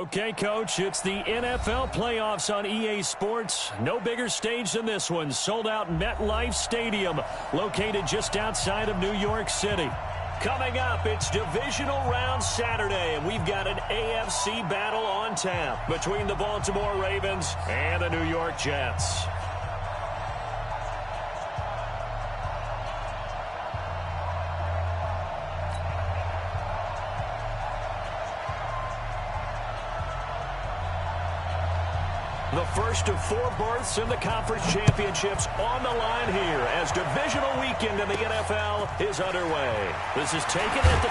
Okay, Coach, it's the NFL playoffs on EA Sports. No bigger stage than this one. Sold out MetLife Stadium, located just outside of New York City. Coming up, it's Divisional Round Saturday, and we've got an AFC battle on tap between the Baltimore Ravens and the New York Jets. The first of 4 berths in the conference championships on the line here as divisional weekend in the NFL is underway. This is taken at the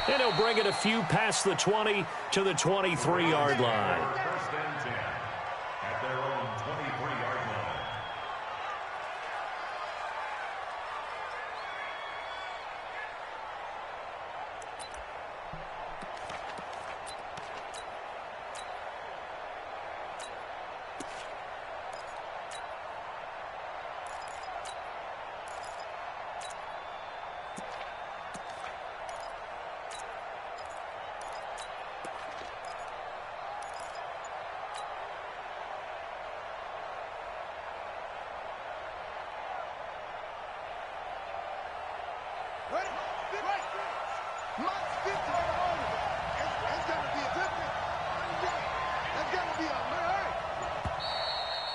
3. And he'll bring it a few past the 20 to the 23-yard line. First and 10 at their own 23-yard line.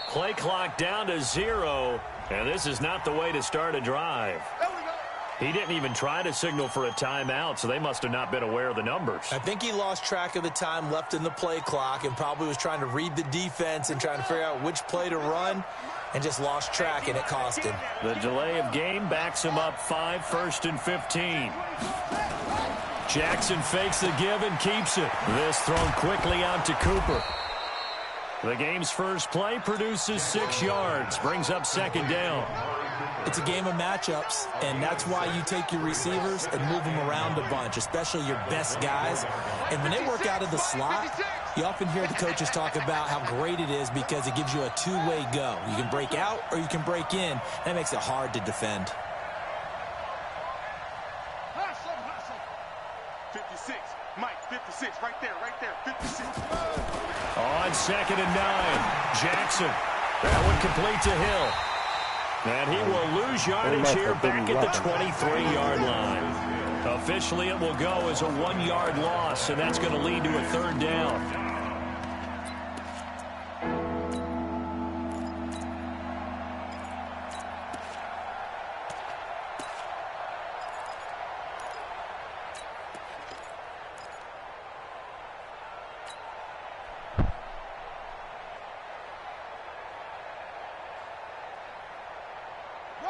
Play clock down to 0, and this is not the way to start a drive. He didn't even try to signal for a timeout, so they must have not been aware of the numbers. I think he lost track of the time left in the play clock and probably was trying to read the defense and trying to figure out which play to run and just lost track, and it cost him. The delay of game backs him up 5, 1st and 15. Jackson fakes the give and keeps it. This thrown quickly out to Cooper. The game's first play produces 6 yards, brings up 2nd down. It's a game of matchups, and that's why you take your receivers and move them around a bunch, especially your best guys. And when they work out of the slot, you often hear the coaches talk about how great it is because it gives you a two-way go. You can break out or you can break in. That makes it hard to defend. 56, Mike, 56, right there, 56. On 2nd and 9, Jackson. That one complete to Hill. And he will lose yardage here back at the 23-yard line. Officially, it will go as a 1-yard loss, and that's going to lead to a 3rd down.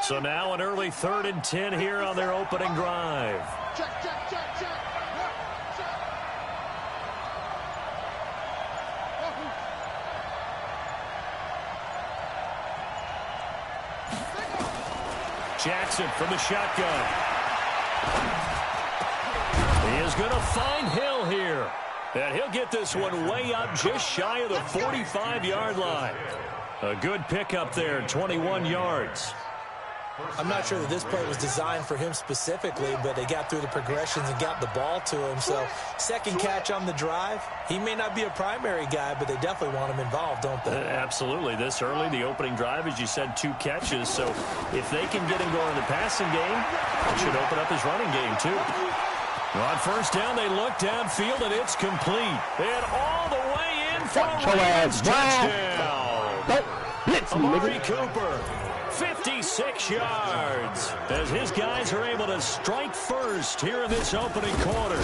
So now an early 3rd and 10 here on their opening drive. Check. Jackson from the shotgun. He is going to find Hill here. And he'll get this one way up just shy of the 45-yard line. A good pickup there, 21 yards. I'm not sure that this play was designed for him specifically, but they got through the progressions and got the ball to him. So, 2nd catch on the drive. He may not be a primary guy, but they definitely want him involved, don't they? Absolutely. This early, the opening drive, as you said, 2 catches. So, if they can get him going in the passing game, it should open up his running game, too. On 1st down, they look downfield, and it's complete. And all the way in for a Rams touchdown. Amari Cooper. 56 yards as his guys are able to strike first here in this opening quarter.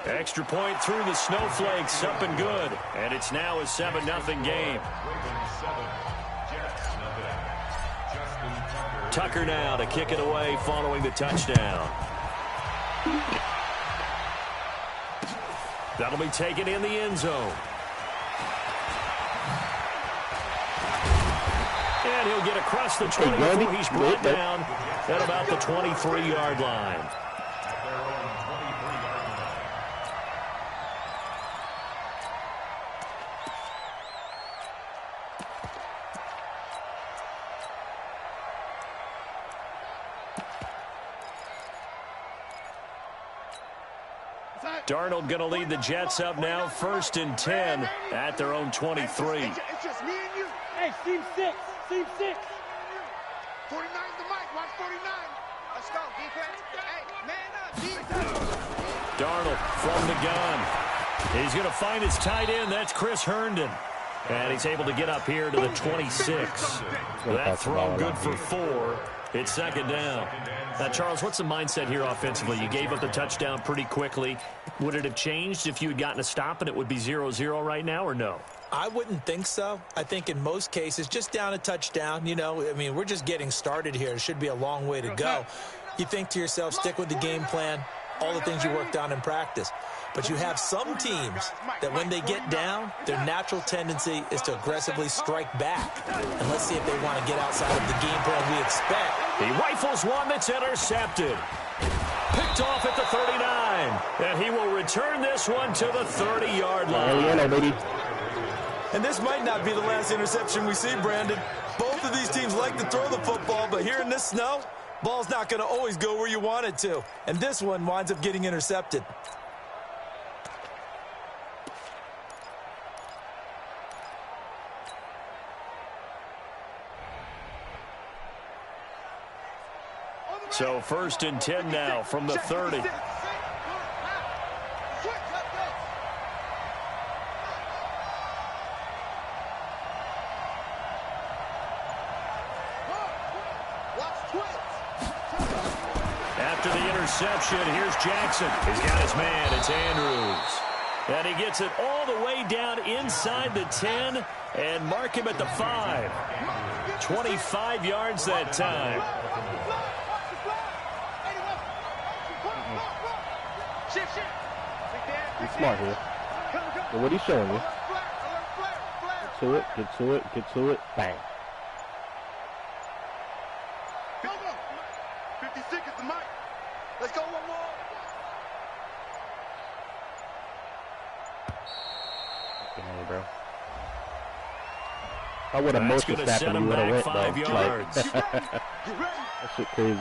Extra point through the snowflakes, up and good. And it's now a 7-0 game. Tucker now to kick it away following the touchdown. That'll be taken in the end zone. And he'll get across the 20 before he's brought down at about the 23-yard line. Inside. Darnold going to lead the Jets up now, 1st and 10 at their own 23. It's just me and you. Hey, team 6. Team 6. 49 the mic. Watch 49. Let's go, defense. Hey, man up, defense. Darnold from the gun. He's going to find his tight end. That's Chris Herndon. And he's able to get up here to the 26. That throw good for 4. It's 2nd down. Now, Charles, what's the mindset here offensively? You gave up the touchdown pretty quickly. Would it have changed if you had gotten a stop and it would be 0-0 right now, or no? I wouldn't think so. I think in most cases, just down a touchdown, you know, I mean, we're just getting started here. It should be a long way to go. You think to yourself, stick with the game plan, all the things you worked on in practice. But you have some teams that when they get down, their natural tendency is to aggressively strike back. And let's see if they want to get outside of the game plan we expect. He rifles one that's intercepted. Picked off at the 39. And he will return this one to the 30-yard line. And this might not be the last interception we see, Brandon. Both of these teams like to throw the football, but here in this snow, ball's not going to always go where you want it to. And this one winds up getting intercepted. So 1st and 10 now from the 30. After the interception, here's Jackson. He's got his man. It's Andrews. And he gets it all the way down inside the 10 and mark him at the 5. 25 yards that time. He's smart here. But what he's showing you. Get to it, bang. 56 is the mic. Let's go one more. Hey, bro. I would have motion snapped him. You would have went, 5 yards. That shit crazy.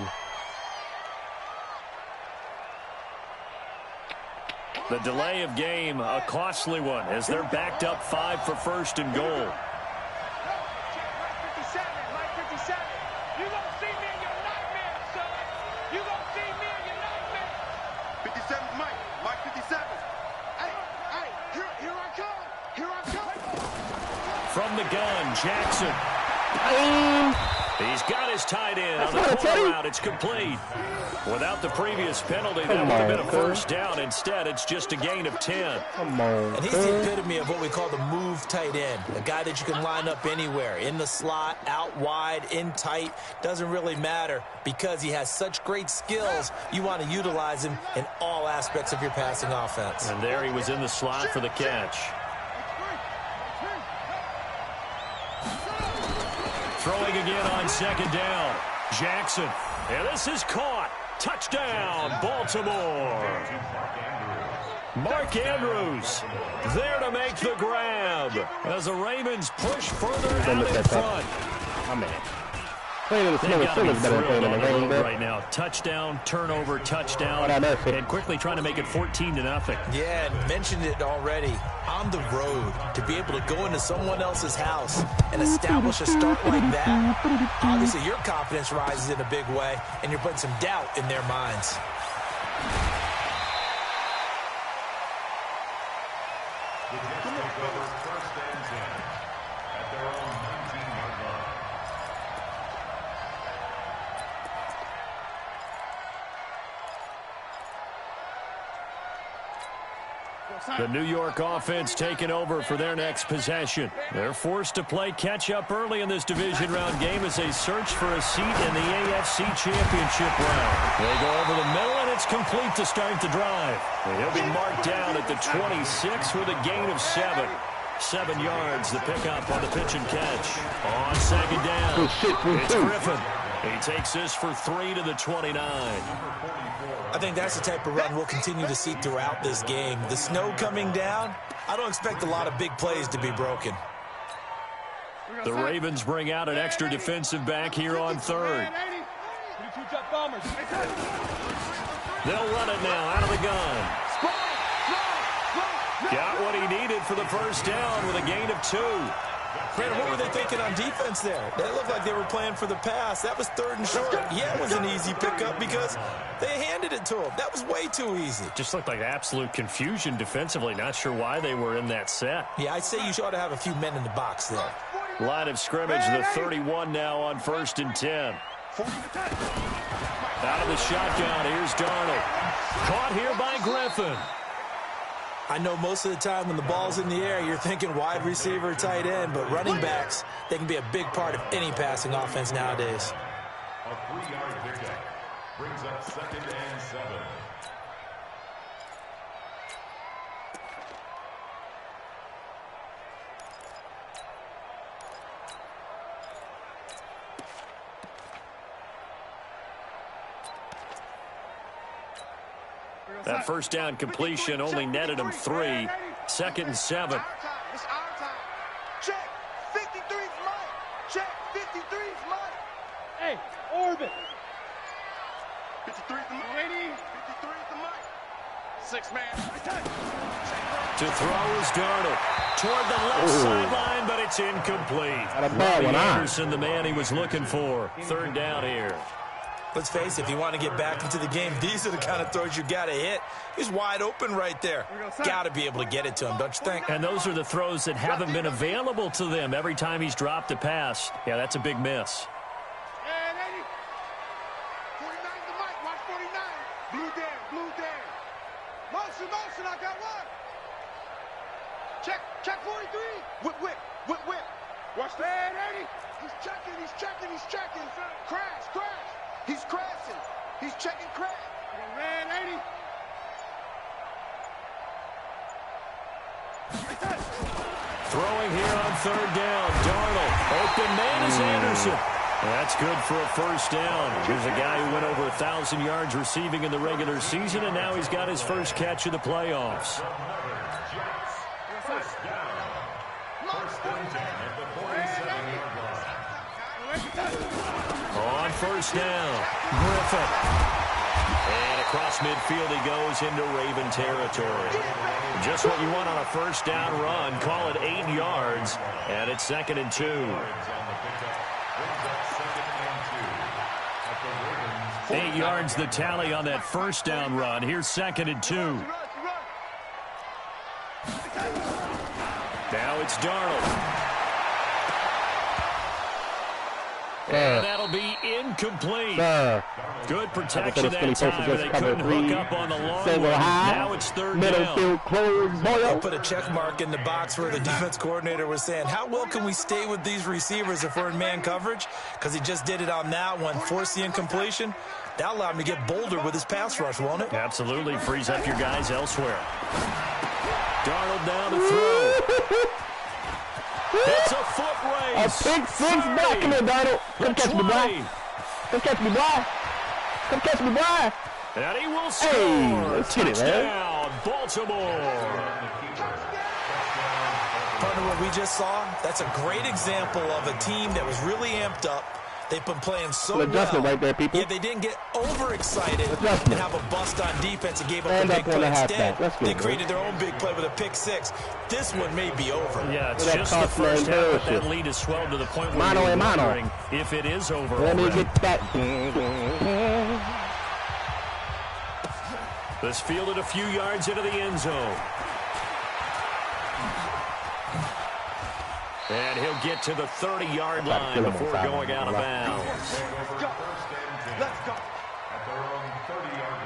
The delay of game, a costly one, as they're backed up 5 for 1st and goal. Mike 57. You gonna see me in your nightmare, son. You gonna see me in your nightmare. 57 Mike 57. Hey, here I come. From the gun, Jackson. He's got his tight end on the corner route. It's complete. Without the previous penalty, that would have been a 1st down. Instead, it's just a gain of 10. Come on. And he's the epitome of what we call the move tight end. A guy that you can line up anywhere. In the slot, out wide, in tight. Doesn't really matter because he has such great skills. You want to utilize him in all aspects of your passing offense. And there he was in the slot for the catch. Throwing again on 2nd down. Jackson. And this is caught. Touchdown, Baltimore. Mark Andrews there to make the grab as the Ravens push further out in front. My man. Playing in the snow is better than playing in the rain, right now. Touchdown, turnover, touchdown, and quickly trying to make it 14-0. Yeah, and mentioned it already. On the road, to be able to go into someone else's house and establish a start like that, obviously your confidence rises in a big way, and you're putting some doubt in their minds. The New York offense taking over for their next possession. They're forced to play catch-up early in this division round game as they search for a seat in the AFC Championship round. They go over the middle, and it's complete to start the drive. And he'll be marked down at the 26 with a gain of 7. 7 yards, the pickup on the pitch and catch. On 2nd down, it's Griffin. He takes this for 3 to the 29. I think that's the type of run we'll continue to see throughout this game. The snow coming down, I don't expect a lot of big plays to be broken. The Ravens bring out an extra defensive back here on 3rd. They'll run it now out of the gun. what he needed for the first down with a gain of 2. Brandon, what were they thinking on defense there? They looked like they were playing for the pass. That was 3rd and short. Yeah, it was an easy pickup because they handed it to him. That was way too easy. Just looked like absolute confusion defensively. Not sure why they were in that set. Yeah, I'd say you ought to have a few men in the box there. Line of scrimmage, the 31 now on 1st and 10. Out of the shotgun, here's Darnold. Caught here by Griffin. I know most of the time when the ball's in the air, you're thinking wide receiver, tight end, but running backs, they can be a big part of any passing offense nowadays. A 3-yard pickup brings up 2nd and 7. That first down completion only netted him 3. 2nd and 7. It's our time. Check. 53's mine. Check. 53's mine. Hey, orbit. 53's the mine. 53's the mine. 6-man. To throw is Darnold. Toward the left sideline, but it's incomplete. Robbie Anderson, the man he was looking for. 3rd down here. Let's face it, if you want to get back into the game, these are the kind of throws you got to hit. He's wide open right there. Got to be able to get it to him, don't you think? And those are the throws that haven't been available to them every time he's dropped a pass. Yeah, that's a big miss. And 80. 49's the mic. Watch 49. Blue down. Blue down. Motion, motion. I got one. Check. Check 43. Whip, whip. Whip, whip. Watch that. 80. He's checking. He's checking. He's checking. Crash. Crash. He's crashing. He's checking crash. Red 80. Throwing here on 3rd down. Darnold. Open man is Anderson. That's good for a first down. Here's a guy who went over 1,000 yards receiving in the regular season, and now he's got his first catch of the playoffs. First down. 1st and 10 at the 47-yard line. On first down, Griffin. And across midfield he goes into Raven territory. Just what you want on a first down run. Call it 8 yards, and it's 2nd and 2. 8 yards the tally on that first down run. Here's 2nd and 2. Now it's Darnold. And that'll be incomplete. Good protection that time, but they couldn't hook up on the long one. Now it's 3rd down. I'll put a check mark in the box where the defense coordinator was saying, how well can we stay with these receivers if we're in man coverage? Because he just did it on that one, forced the incompletion. That'll allow him to get bolder with his pass rush, won't it? Absolutely. Frees up your guys elsewhere. Darnold down to throw. It's a foot race. A pick 6 back in there, Darnold. Come catch me, boy. Come catch me, boy. Come catch me, boy. And he will score. Hey, let's hit it, man. Touchdown, Baltimore. Partner, what we just saw, that's a great example of a team that was really amped up. They've been playing so well. Adjustment right there, people. Yeah, they didn't get overexcited Adjustment. and have a bust on defense and gave up And a big up on play. the Instead, halfback. they created their own big play with a pick 6. This one may be over. Yeah, it's That just the cost first man half, but bullshit. that lead has swelled to the point where Mano you're a mano. wondering if it is over Let me already. get that. This fielded a few yards into the end zone. And he'll get to the 30-yard line before going out of bounds. Let's go. Let's go. At their own 30-yard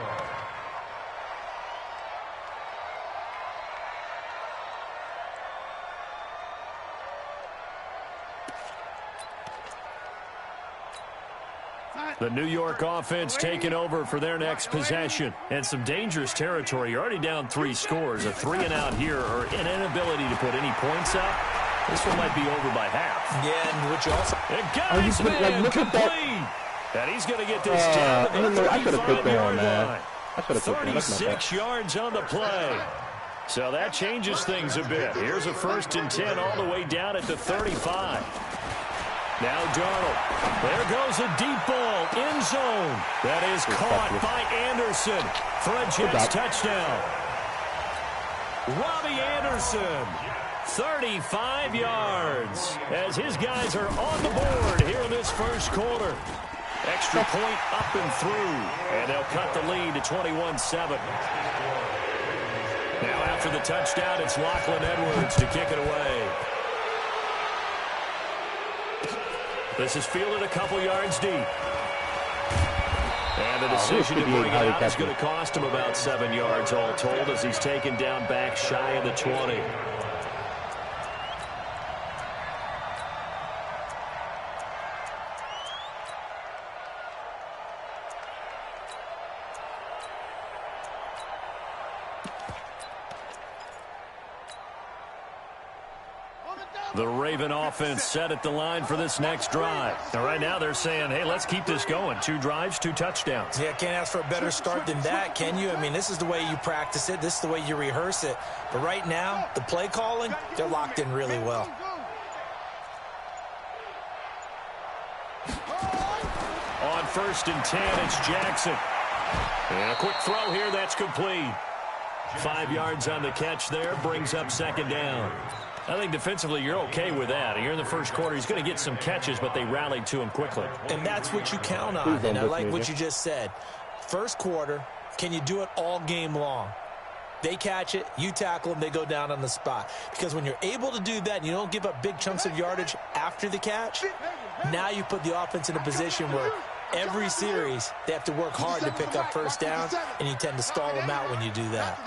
line. The New York offense taking over for their next possession. And some dangerous territory. You're already down 3 scores. A 3-and-out here, or an inability to put any points up. This one might be over by half. Yeah, and which also... And guys, man, look at complete. And he's going to get this down to the I should have put that 35-yard on, man. line. I should have put that. That's not bad. 36 yards on the play. So that changes things a bit. Here's a 1st and 10 all the way down at the 35. Now Darnold. There goes a deep ball. End zone. That is caught by Anderson for a Jets touchdown. Robbie Anderson, 35 yards, as his guys are on the board here in this first quarter. Extra point up and through, and they'll cut the lead to 21-7. Now after the touchdown, it's Lachlan Edwards to kick it away. This is fielded a couple yards deep. And the decision to bring it out is going to cost him about 7 yards all told, as he's taken down back shy of the 20. The Raven offense set at the line for this next drive. And right now they're saying, hey, let's keep this going. 2 drives, 2 touchdowns. Yeah, can't ask for a better start than that, can you? I mean, this is the way you practice it. This is the way you rehearse it. But right now, the play calling, they're locked in really well. On 1st and 10, it's Jackson. And a quick throw here, that's complete. 5 yards on the catch there, brings up 2nd down. I think defensively you're okay with that. Here in the first quarter, he's going to get some catches, but they rallied to him quickly. And that's what you count on. And I like what you just said. First quarter, can you do it all game long? They catch it, you tackle them, they go down on the spot. Because when you're able to do that and you don't give up big chunks of yardage after the catch, now you put the offense in a position where every series they have to work hard to pick up first downs, and you tend to stall them out when you do that.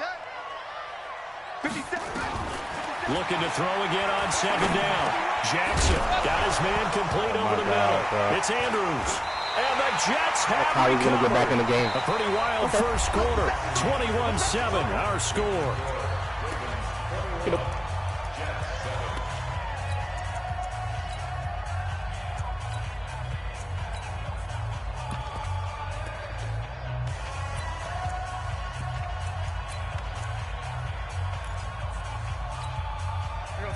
Looking to throw again on 2nd down. Jackson got his man complete over the middle. It's Andrews. And the Jets have how he's going to get back in the game. A pretty wild first quarter. 21-7, our score.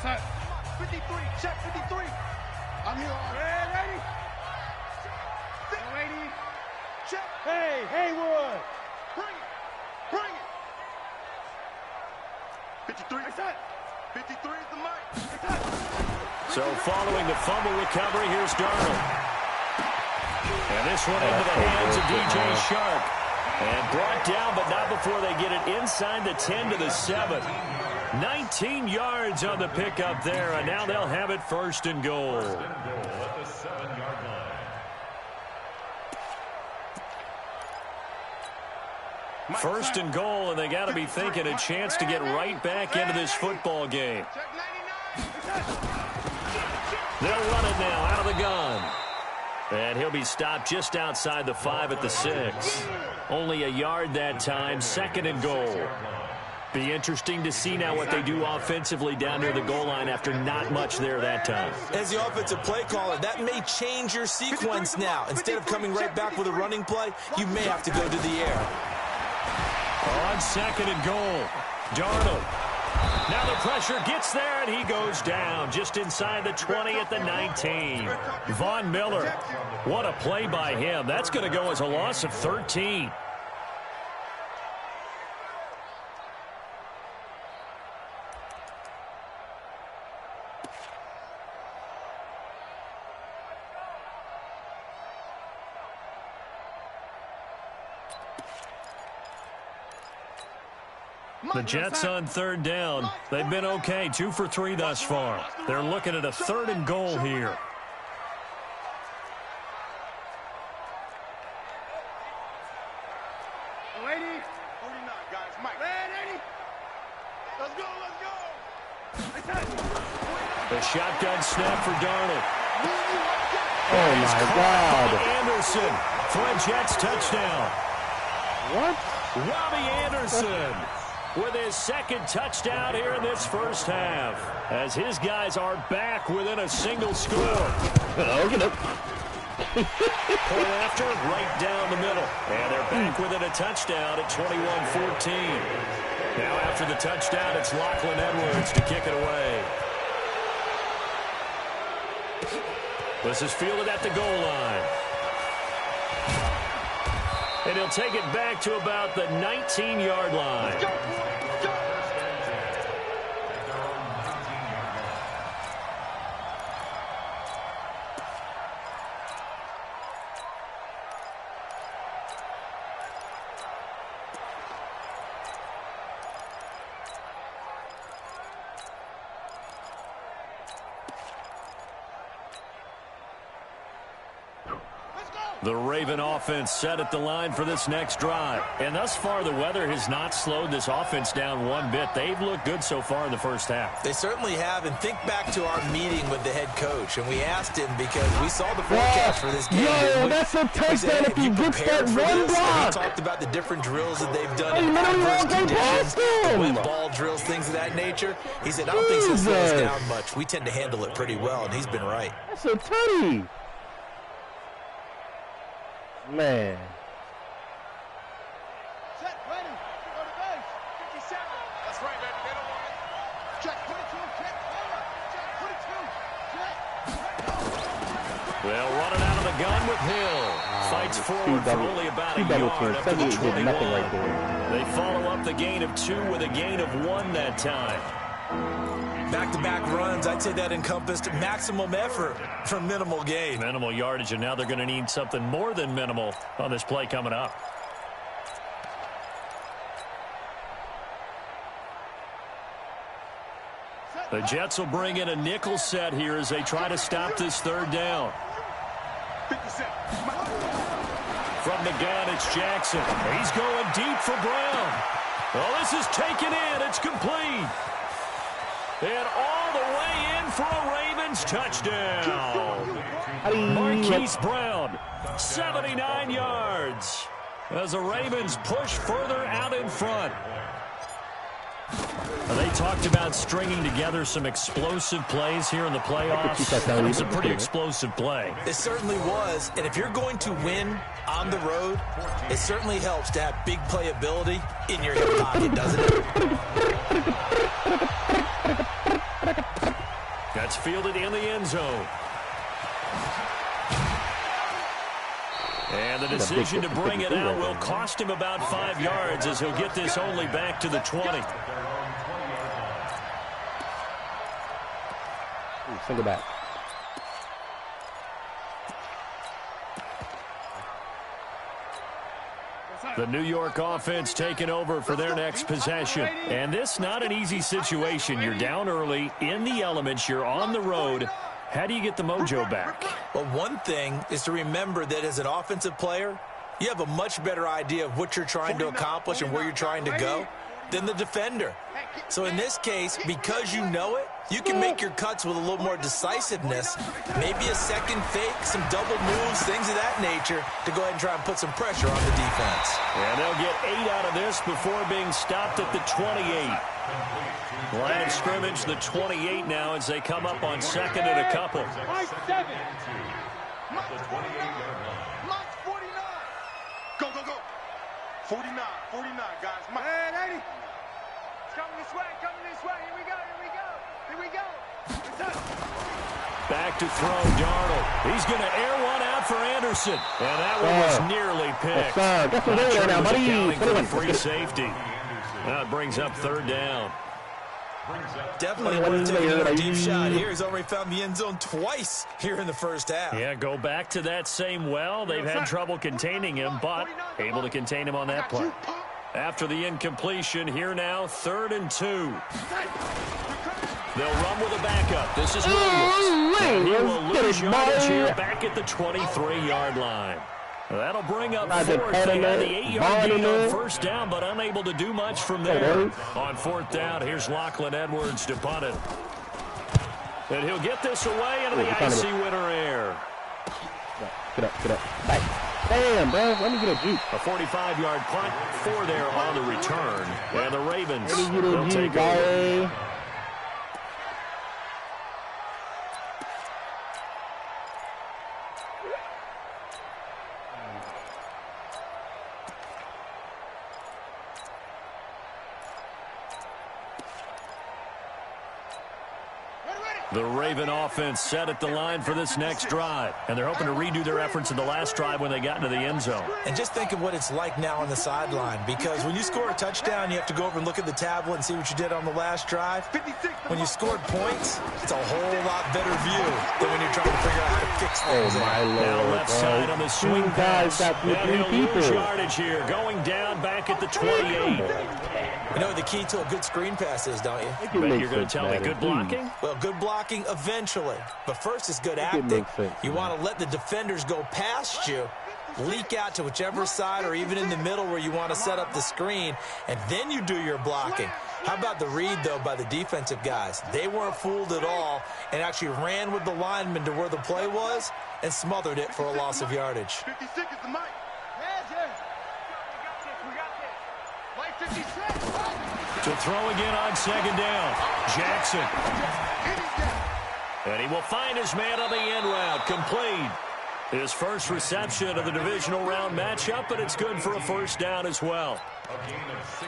Set. 53, check 53. I'm here. Ready? Ready? Check. Hey, Haywood. Bring it. Bring it. 53. Set. 53 is the mic. So following the fumble recovery, here's Darnold. And this one into the hands of DJ Shark. And brought down, but not before they get it inside the 10 to the 7. 19 yards on the pickup there, and now they'll have it 1st and goal. At the 7-yard line. 1st and goal, and they got to be thinking a chance to get right back into this football game. They'll run it now out of the gun. And he'll be stopped just outside the 5 at the 6. Only a yard that time, 2nd and goal. Be interesting to see now what they do offensively down near the goal line after not much there that time. As the offensive play caller, that may change your sequence now. Instead of coming right back with a running play, you may have to go to the air. On 2nd and goal, Darnold. Now the pressure gets there, and he goes down just inside the 20 at the 19. Von Miller, what a play by him. That's going to go as a loss of 13. The Jets on 3rd down. They've been okay, 2 for 3 thus far. They're looking at a 3rd and goal here. Ready? 49, guys. Mike. Ready? Let's go, let's go. The shotgun snap for Darnold. Oh, my God. Anderson for a Jets touchdown. What? Robbie Anderson with his 2nd touchdown here in this first half, as his guys are back within a single score. Point after, right down the middle. And they're back within a touchdown at 21-14. Now after the touchdown, it's Lachlan Edwards to kick it away. This is fielded at the goal line. And he'll take it back to about the 19-yard line. The Raven offense set at the line for this next drive. And thus far, the weather has not slowed this offense down one bit. They've looked good so far in the first half. They certainly have. And think back to our meeting with the head coach. And we asked him because we saw the forecast for this game. Yo, that's a touchdown if he gets that one block. He talked about the different drills that they've done in adverse conditions, the wet ball drills, things of that nature. He said, I don't think he'll slow us down much. We tend to handle it pretty well, and he's been right. That's a tutty. Man. Set, ready. Go to base. 57. That's right, baby. They don't want it. Check 22. Check. Check 22. Check. Well, running out of the gun with Hill. Fights forward for only about a yard up to the 21. Right there. They follow up the gain of 2 with a gain of 1 that time. Back-to-back runs, I'd say that encompassed maximum effort for minimal gain. Minimal yardage, and now they're going to need something more than minimal on this play coming up. The Jets will bring in a nickel set here as they try to stop this third down. From the gun, it's Jackson. He's going deep for Brown. Well, this is taken in. It's complete. And all the way in for a Ravens touchdown. Marquise Brown, 79 yards. As the Ravens push further out in front. They talked about stringing together some explosive plays here in the playoffs. It was a pretty explosive play. It certainly was. And if you're going to win on the road, it certainly helps to have big playability in your hip pocket, doesn't it? That's fielded in the end zone. And the decision to bring it out will cost him about 5 yards as he'll get this only back to the 20. Send it back. The New York offense taking over for their next possession. And this not an easy situation. You're down early, in the elements, you're on the road. How do you get the mojo back? Well, one thing is to remember that as an offensive player, you have a much better idea of what you're trying to accomplish and where you're trying to go than the defender. So in this case, because you know it, you can make your cuts with a little more decisiveness, maybe a second fake, some double moves, things of that nature, to go ahead and try and put some pressure on the defense. And they'll get 8 out of this before being stopped at the 28. Line of scrimmage, the 28 now as they come up on second and a couple. Mike 7. Mike's 49. Go, go, go. 49, guys. Mike. Hey, 80. It's coming this way, Here we go. Back to throw, Darnold. He's going to air one out for Anderson. And that one was nearly picked. Not sure he was accounting for the free safety. Now it brings up third down. Definitely worth taking a deep shot here. He's already found the end zone twice here in the first half. Yeah, go back to that same well. They've had trouble containing him, but able to contain him on that play. After the incompletion, here now, 3rd and 2. They'll run with a backup. This is Williams. And he will lose yardage here back at the 23-yard line. That'll bring up 4th. They had the 8-yard gain on first down, but unable to do much from there. On 4th down, here's Lachlan Edwards to punt it. And he'll get this away into the icy winter air. Get up. Back. Damn, bro. Let me get a juke. A 45-yard punt, 4 there on the return. And the Ravens will take over. The Raven offense set at the line for this next drive. And they're hoping to redo their efforts in the last drive when they got into the end zone. And just think of what it's like now on the sideline. Because when you score a touchdown, you have to go over and look at the tablet and see what you did on the last drive. When you scored points, it's a whole lot better view than when you're trying to figure out how to fix things. Now left side on the swing pass. And he'll lose yardage here. Going down back at the 28. You know what the key to a good screen pass is, don't you? Bet you're going to tell me good blocking? Well, good blocking eventually. But first is good acting. You want to let the defenders go past you leak out to whichever side or even in the middle where you want to set up the screen, and then you do your blocking. How about the read, though, by the defensive guys? They weren't fooled at all and actually ran with the lineman to where the play was and smothered it for a loss of yardage. 56 is the mic. To throw again on second down. Jackson. And he will find his man on the end route. Complete. His first reception of the divisional round matchup, but it's good for a first down as well.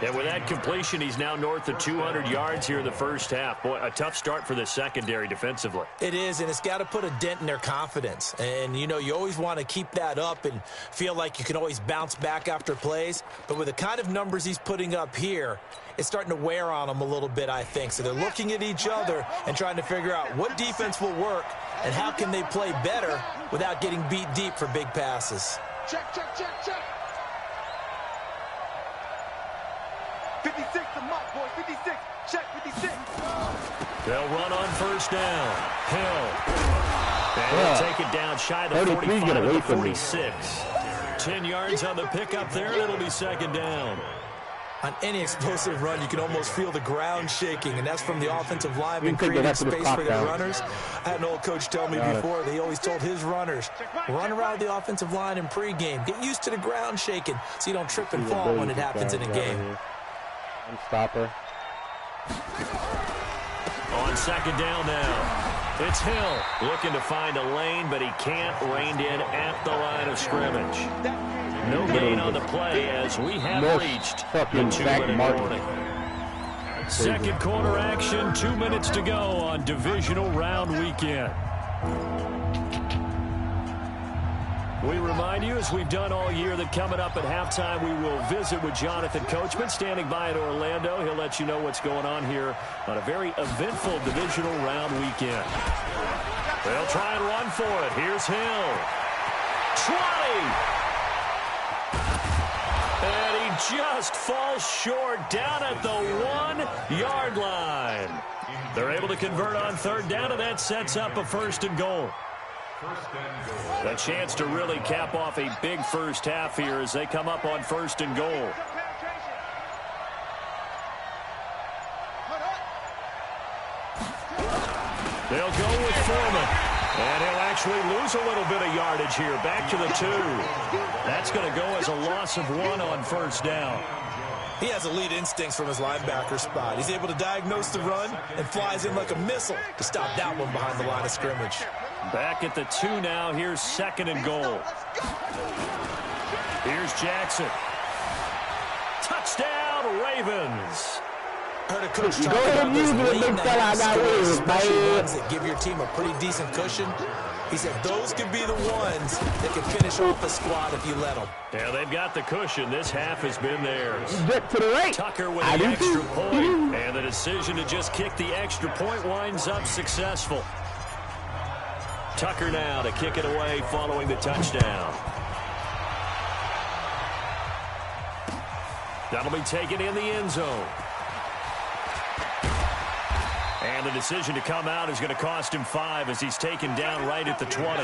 And with that completion, he's now north of 200 yards here in the first half. Boy, a tough start for the secondary defensively. It is, and it's got to put a dent in their confidence. And, you know, you always want to keep that up and feel like you can always bounce back after plays. But with the kind of numbers he's putting up here, it's starting to wear on them a little bit, I think. So they're looking at each other and trying to figure out what defense will work and how can they play better without getting beat deep for big passes. Check, check, check, check. 56 the mark, boys. 56. Check, 56. They'll run on first down. Hill. And he'll take it down shy of the 45 to the 46. 10 yards on the pickup there, and it'll be second down. On any explosive run, you can almost feel the ground shaking, and that's from the offensive lineman creating space for their runners. I had an old coach tell me before, they always told his runners, run around the offensive line in pregame. Get used to the ground shaking so you don't trip and fall when it happens in a game. Stopper. On second down now, it's Hill looking to find a lane, but he can't. Reined in at the line of scrimmage. No gain on the play as we have reached the 2-minute warning. Second quarter action, 2 minutes to go on divisional round weekend. We remind you, as we've done all year, that coming up at halftime, we will visit with Jonathan Coachman standing by in Orlando. He'll let you know what's going on here on a very eventful divisional round weekend. They'll try and run for it. Here's Hill. 20. And he just falls short down at the 1-yard line. They're able to convert on third down, and that sets up a first and goal. A chance to really cap off a big first half here as they come up on first and goal. They'll go with Foreman. And he'll actually lose a little bit of yardage here. Back to the 2. That's going to go as a loss of 1 on first down. He has elite instincts from his linebacker spot. He's able to diagnose the run and flies in like a missile to stop that one behind the line of scrimmage. Back at the 2 now. Here's second and goal. Here's Jackson. Touchdown, Ravens. Heard a coach talk about those late night scores, especially ones that give your team a pretty decent cushion. He said those could be the ones that can finish off a squad if you let them. Yeah, they've got the cushion. This half has been theirs. Get to the right. Tucker with the extra point, and the decision to just kick the extra point winds up successful. Tucker now to kick it away following the touchdown. That'll be taken in the end zone. And the decision to come out is going to cost him 5 as he's taken down right at the 20.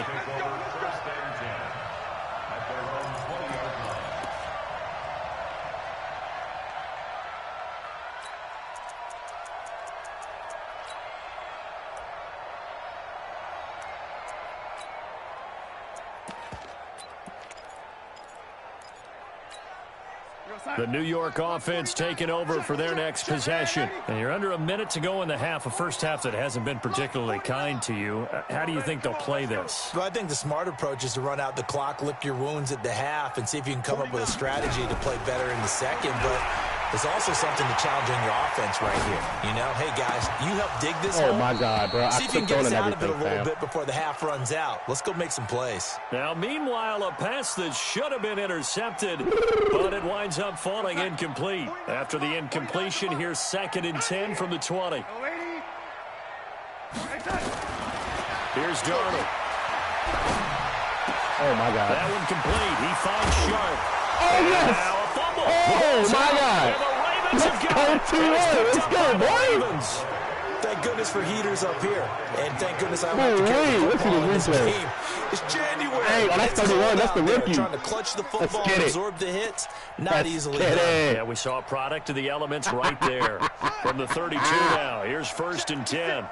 The New York offense taking over for their next possession. And you're under a minute to go in the half, a first half that hasn't been particularly kind to you. How do you think they'll play this? Well, I think the smart approach is to run out the clock, lick your wounds at the half, and see if you can come up with a strategy to play better in the second. But there's also something to challenge on your offense right here. You know, hey, guys, you help dig this hole. Oh, my God, bro. See if you can get us out of it a little bit before the half runs out. Let's go make some plays. Now, meanwhile, a pass that should have been intercepted, but it winds up falling incomplete. After the incompletion, here's second and 10 from the 20. Here's Darnold. Oh, my God. That one complete. He finds Sharp. Oh, yes. Now a fumble. Oh, my God. And the Ravens have got it. Let's go, boys. Thank goodness for heaters up here. And thank goodness I went to carry the football in this game. It's January. Hey, that's 31. That's the rookie. Trying to clutch the football and absorb the hits. Not easily done. Yeah, we saw a product of the elements right there. From the 32 now. Here's 1st and 10.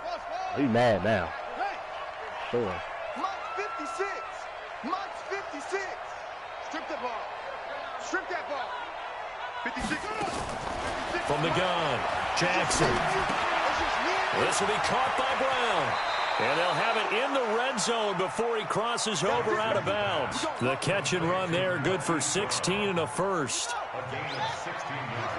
He's mad now. Sure. Mike's 56. Mike's 56. Strip the ball. Strip that ball. 56. From the gun, Jackson. This will be caught by Brown. And they'll have it in the red zone before he crosses over out of bounds. The catch and run there, good for 16 and a first. A gain of 16 yards.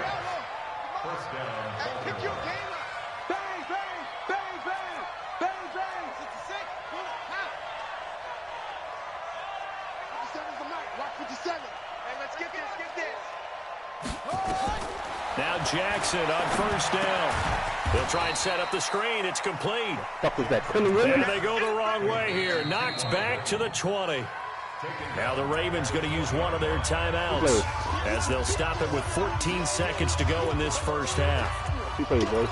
First down. Pick your game up. Bang, bang, bang, bang, bang, bang. 56. Pull it. Out. 57's the mic. Watch 57. Hey, let's get this. Get this. Now Jackson on 1st down. They'll try and set up the screen. It's complete. What was that? And they go the wrong way here. Knocked back to the 20. Now the Ravens going to use one of their timeouts as they'll stop it with 14 seconds to go in this first half. You play, boys.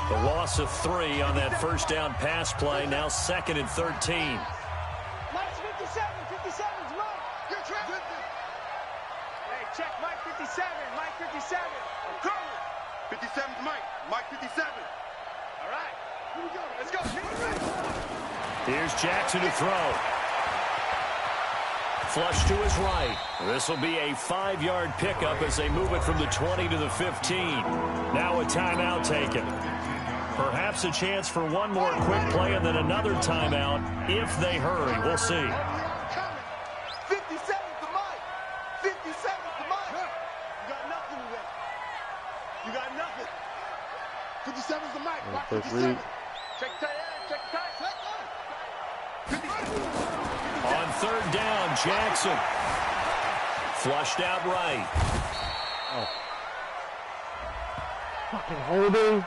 The loss of 3 on that first down pass play. Now 2nd and 13. Mike's 57. 57's Mike. Good trap. Hey, check Mike 57. Mike 57. I'm coming. 57's Mike. Mike 57. All right. Here we go. Let's go. Here's Jackson to throw. Flush to his right. This will be a 5-yard pickup as they move it from the 20 to the 15. Now a timeout taken. Perhaps a chance for one more quick play and then another timeout if they hurry. We'll see. 57's the Mike. 57's the Mike. You got nothing today. You got nothing. 57's the Mike. Watch 57. Check tight end. Check tight. On 3rd down, Jackson. Flushed out right. Oh. Fucking holding.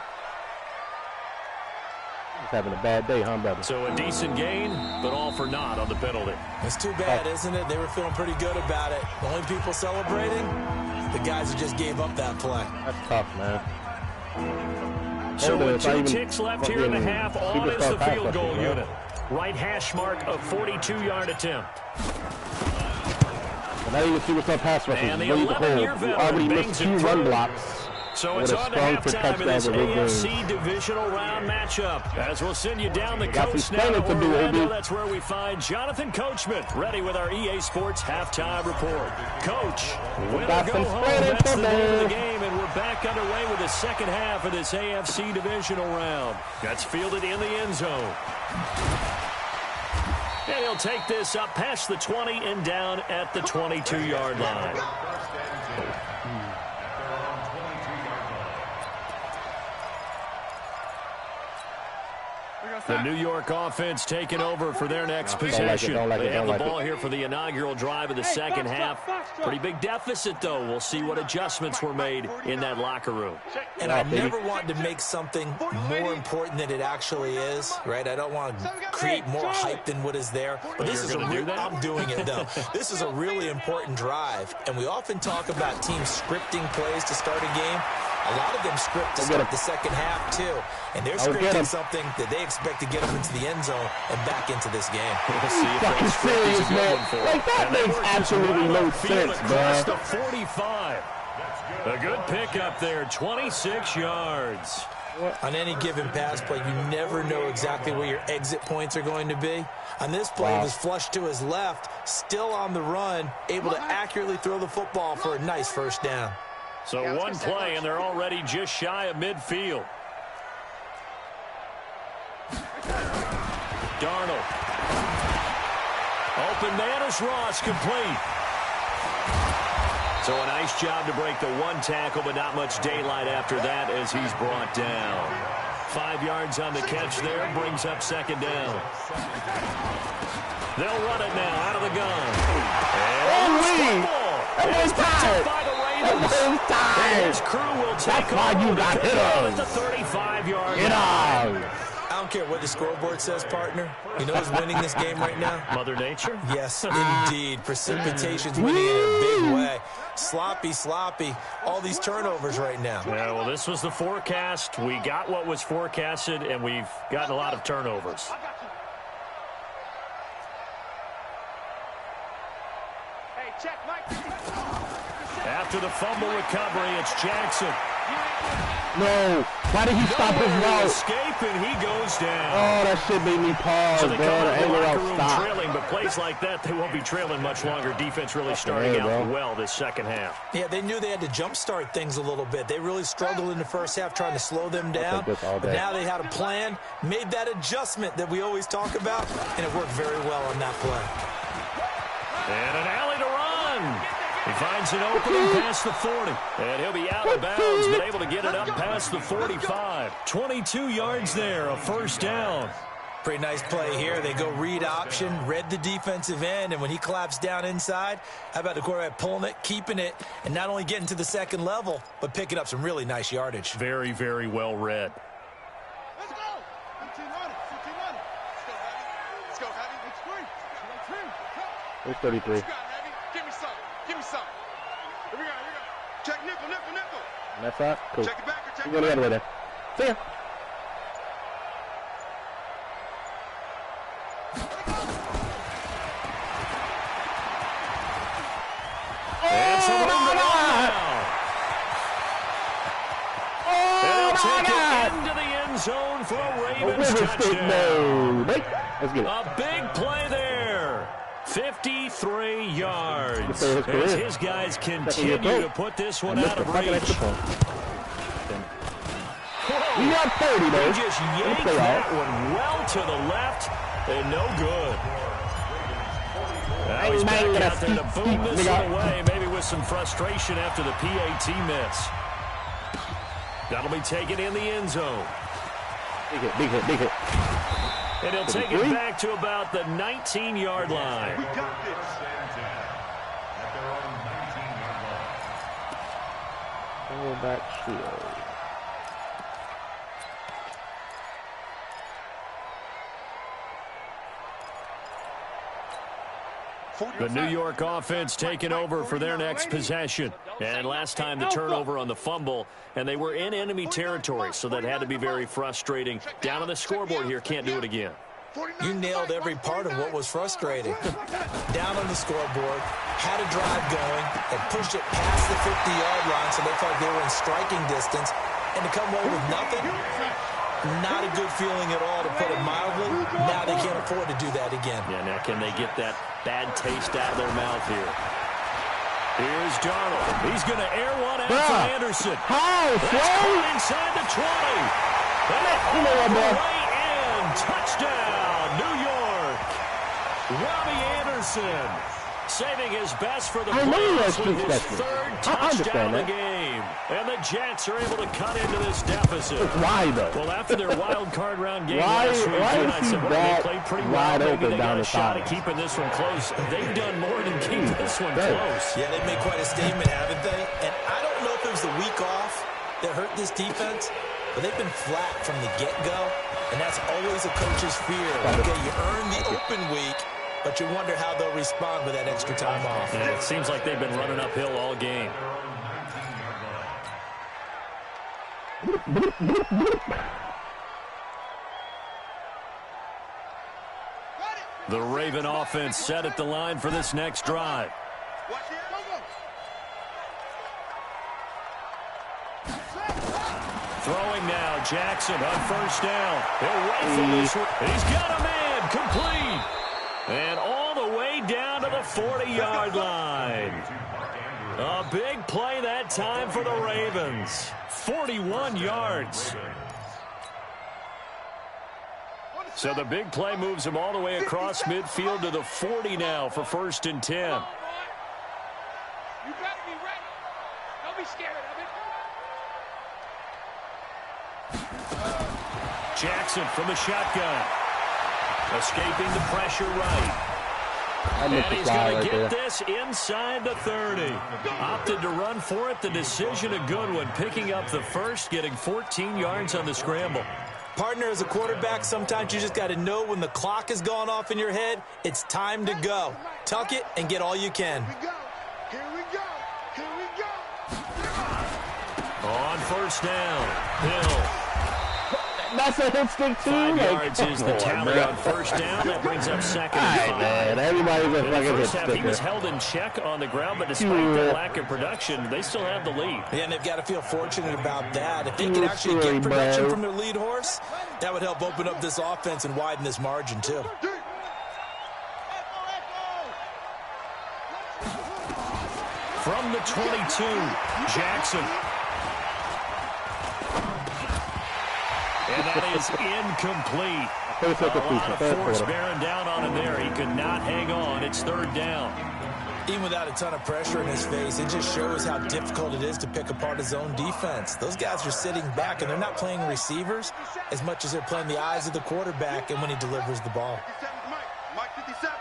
He's having a bad day, huh, brother? So a decent gain, but all for naught on the penalty. It's too bad, isn't it? They were feeling pretty good about it. The only people celebrating, the guys who just gave up that play. That's tough, man. So with 2 ticks left here in the half, on is the field goal unit. Right hash mark of 42-yard attempt. Now you can see what's up pass rushing. And the 11-year veteran already missed 2 run blocks. So it's on to halftime in this AFC Divisional Round matchup. As we'll send you down the coast now to Orlando, that's where we find Jonathan Coachman, ready with our EA Sports halftime report. Coach, win or go home, that's the name of the game, and we're back underway with the second half of this AFC Divisional Round. That's fielded in the end zone. And he'll take this up past the 20 and down at the 22-yard line. The New York offense taking over for their next possession. They have the ball here for the inaugural drive of the second half. Pretty big deficit, though. We'll see what adjustments were made in that locker room. And I never want to make something more important than it actually is, right? I don't want to create more hype than what is there. But this is a real, I'm doing it, though. This is a really important drive. And we often talk about teams scripting plays to start a game. A lot of them script to start the second half, too. And they're scripting something that they expect to get them into the end zone and back into this game. We'll see if fucking serious, man. Like, that makes absolutely no sense, man. The 45. A good pickup there, 26 yards. On any given pass play, you never know exactly where your exit points are going to be. On this play, it was flushed to his left, still on the run, able to accurately throw the football for a nice first down. So one play, and they're already just shy of midfield. Darnold. Open man is Ross, complete. So a nice job to break the one tackle, but not much daylight after that as he's brought down. 5 yards on the catch there, brings up second down. They'll run it now out of the gun. And it's tied by the Ravens. And his crew will take That's why you got hit on. at the 35-yard line. Get on. I'm don't care what the scoreboard says, partner. You know who's winning this game right now? Mother Nature? Yes, indeed. Precipitation's winning in a big way. Sloppy, sloppy. All these turnovers right now. Yeah, well, this was the forecast. We got what was forecasted, and we've gotten a lot of turnovers. Hey, check, Mike. After the fumble recovery, it's Jackson. No. Why did he stop his route? Escape, and he goes down. Oh, that shit made me pause, So they come man. out of the locker room Stop. trailing, but plays like that, they won't be trailing much longer. Defense really starting out well this second half. Yeah, they knew they had to jumpstart things a little bit. They really struggled in the first half trying to slow them down. But now they had a plan, made that adjustment that we always talk about, and it worked very well on that play. And an alley to run. He finds an opening past the 40. And he'll be out of bounds, but able to get it up past the 45. 22 yards there, a first down. Pretty nice play here. They go read option, read the defensive end, and when he claps down inside, how about the quarterback pulling it, keeping it, and not only getting to the second level, but picking up some really nice yardage. Very, very well read. Let's go. 15 on it. 15 on it. Let's go, Heavy. Let's go, Heavy. It's 33. Let's go, Heavy. Give me some. Give me some. Here we go. Here we go. Check nickel, nickel, nickel. And that's that? Cool. Check it back or check I'm it going the back. other way there. See ya. And some room to run now. And he'll take it into the end zone for a Ravens touchdown. Let's get it. A big play there. 53 yards. That's As his guys continue to put this one out of reach. We got 30, He though. just yanked that one well to the left and no good. Now he's back out there to boom this one away, maybe with some frustration after the PAT miss. That'll be taken in the end zone. Big hit, big hit, big hit. And he'll take it back to about the 19-yard line. We got this. At their own 19-yard line. Quarterback shield. The New York offense taking over for their next possession. And last time the turnover on the fumble, and they were in enemy territory, so that had to be very frustrating. Down on the scoreboard here, can't do it again. You nailed every part of what was frustrating. Down on the scoreboard, had a drive going, and pushed it past the 50-yard line so they felt like they were in striking distance. And to come away with nothing, not a good feeling at all, to put it mildly. Now they can't afford to do that again. Yeah, now can they get that bad taste out of their mouth here? Here's Darnold. He's going to air one out to Anderson. How, That's inside the 20. Way in. Touchdown, New York. Robbie Anderson saving his best for the playoffs with his third touchdown of the game. And the Jets are able to cut into this deficit. Why, though? Well, after their wild card round game Why last week, is he they played pretty well. wide Maybe open they down got a the shot at sideline? keeping this one close. They've done more than keep this one close. Yeah, they've made quite a statement, haven't they? And I don't know if it was the week off that hurt this defense, but they've been flat from the get-go, and that's always a coach's fear. Okay, you earn the open week, but you wonder how they'll respond with that extra time off. And it seems like they've been running uphill all game. The Raven offense set at the line for this next drive. Watch it. Go, go. Throwing now, Jackson on first down. He'll rifle this one. He's got a man, complete. And all the way down to the 40-yard line. A big play that time for the Ravens. 41 yards. So the big play moves him all the way across midfield to the 40 now for 1st and 10. You better be ready. Don't be scared of it. Jackson from the shotgun. Escaping the pressure right. I And missed the he's fly going to right get there. this inside the 30. Opted to run for it. The decision a good one. Picking up the first, getting 14 yards on the scramble. Partner, as a quarterback, sometimes you just got to know when the clock has gone off in your head, it's time to go. Tuck it and get all you can. Here we go. Here we go. On first down, Hill. That's a hit stick, too. 5 yards is the tally on first down. That brings up second and 5. Man, everybody's a In the fucking hit first half, he was sticker. held in check on the ground, but despite that lack of production, they still have the lead. Yeah, and they've got to feel fortunate about that. If they can actually get production from their lead horse, that would help open up this offense and widen this margin, too. From the 22, Jackson. And that is incomplete. A lot of force bearing down on him there. He could not hang on. It's third down. Even without a ton of pressure in his face, it just shows how difficult it is to pick apart his own defense. Those guys are sitting back, and they're not playing receivers as much as they're playing the eyes of the quarterback and when he delivers the ball. 57's Mike 57.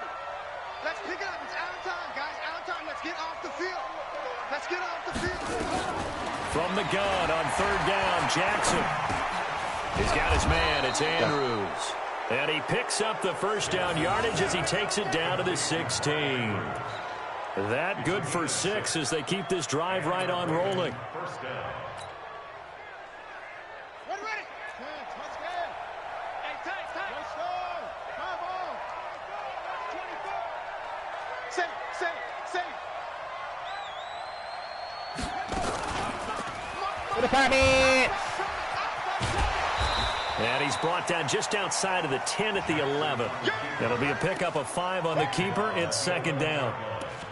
Let's pick it up. It's out of time, guys. Out of time. Let's get off the field. Let's get off the field. From the gun on third down, Jackson. He's got his man. It's Andrews. And he picks up the first down yardage as he takes it down to the 16. That good for 6 as they keep this drive right on rolling. First down. Ready. Let's go. Hey, tight. Let's go. Come on. 24. Save. For the party! And he's brought down just outside of the 10 at the 11. That'll be a pickup of 5 on the keeper. It's second down.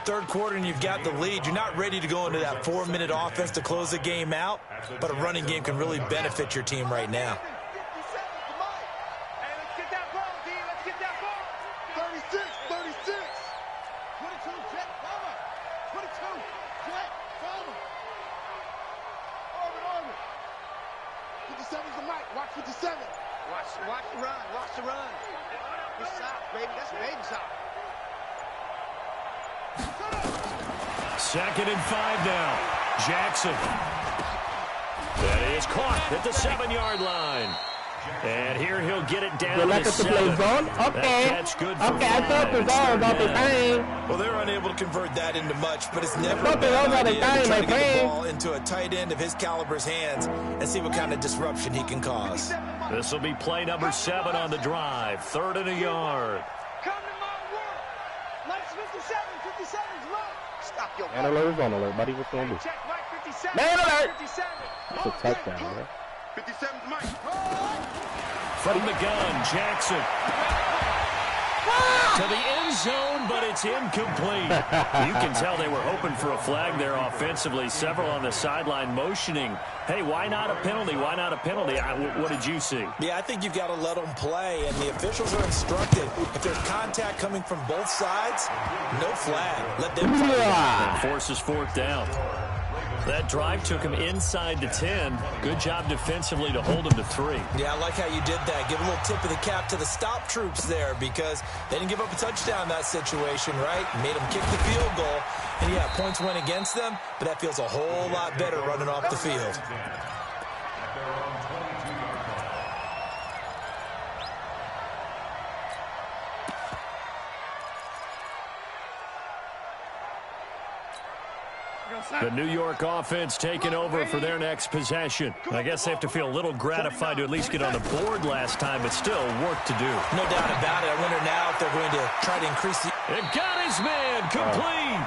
Third quarter and you've got the lead. You're not ready to go into that 4-minute offense to close the game out, but a running game can really benefit your team right now. Hey, let's get that ball, D. Let's get that ball. 36. 22, Jet Farmer. 22, Jet Farmer. Orbit. 57's the Mike. Watch 57. Watch the run. Watch the run. Good shot, baby. That's a baby shot. Second and 5 now. Jackson. That is caught at the 7-yard line. And here he'll get it down to 7. Okay. That's good for 5. I thought the zone about the time. Well, they're unable to convert that into much, but it's never a Thought they bad all got idea a time, to try my to get the friend. ball into a tight end of his caliber's hands and see what kind of disruption he can cause. This will be play number 7 on the drive. 3rd and a yard. Come to my world. Let's 57. 57's Mike. Stop your Man alert, zone alert, buddy. What's going to do? Check Mike 57. Man alert! 57. It's a touchdown, man. 57's Mike. From the gun, Jackson. To the end zone, but it's incomplete. You can tell they were hoping for a flag there offensively. Several on the sideline motioning. Hey, why not a penalty? Why not a penalty? What did you see? Yeah, I think you've got to let them play, and the officials are instructed. If there's contact coming from both sides, no flag. Let them play. And forces 4th down. That drive took him inside the 10. Good job defensively to hold him to 3. Yeah, I like how you did that. Give a little tip of the cap to the stop troops there because they didn't give up a touchdown in that situation, right? Made them kick the field goal. And, yeah, points went against them, but that feels a whole lot better running off the field. The New York offense taking over for their next possession. I guess they have to feel a little gratified to at least get on the board last time, but still work to do. No doubt about it. I wonder now if they're going to try to increase the... It got his man complete.